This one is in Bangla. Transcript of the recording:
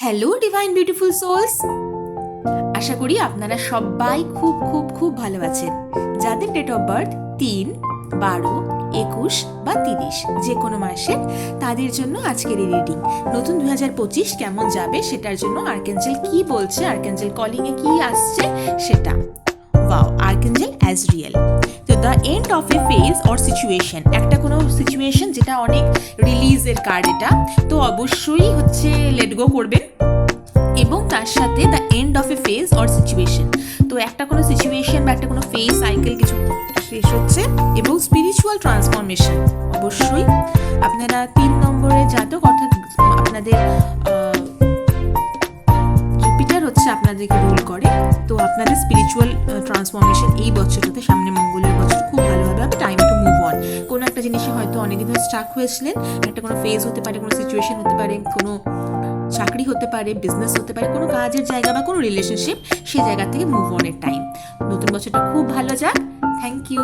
হ্যালো ডিভাইন বিউটিফুল সোলস, আশা করি আপনারা সবাই খুব খুব খুব ভালো আছেন। যাদের ডেট অফ বার্থ 3, 12, 21 বা 30 যে কোনো মাসের, তাদের জন্য আজকের এই রিডিং। নতুন 2025 কেমন যাবে সেটার জন্য আর্কেঞ্জেল কি বলছে, আর্কেঞ্জেল কলিংয়ে কি আসছে সেটা। Wow, archangel as real. তো the end of a phase or situation, একটা কোনো সিচুয়েশন যেটা অনেক রিলিজের কার্ড, এটা তো অবশ্যই হচ্ছে লেট গো করবেন। এবং তার সাথে the end of a phase or situation, তো একটা কোনো সিচুয়েশন বা একটা কোনো ফেজ সাইকেল কিছু শেষ হচ্ছে। এবং স্পিরিচুয়াল ট্রান্সফরমেশন, অবশ্যই আপনারা 3 নম্বরে জাতক, অর্থাৎ আপনাদের জুপিটার হচ্ছে আপনাদেরকে রুল করে। তো আপনাদের স্পিরিচুয়াল ট্রান্সফরমেশন এই বছরটাতে, সামনে মঙ্গলের বছর, খুব ভালোভাবে হবে। Time to move on. কোনো একটা জিনিসে হয়তো অনেকদিন ধরে স্টাক হয়েছিলেন, একটা কোনো ফেজ হতে পারে, কোনো সিচুয়েশন হতে পারে, কোনো চাকরি হতে পারে, বিজনেস হতে পারে, কোনো কাজের জায়গা বা কোনো রিলেশনশিপ, সেই জায়গা থেকে মুভ অনের টাইম। নতুন বছরটা খুব ভালো যাক। Thank you.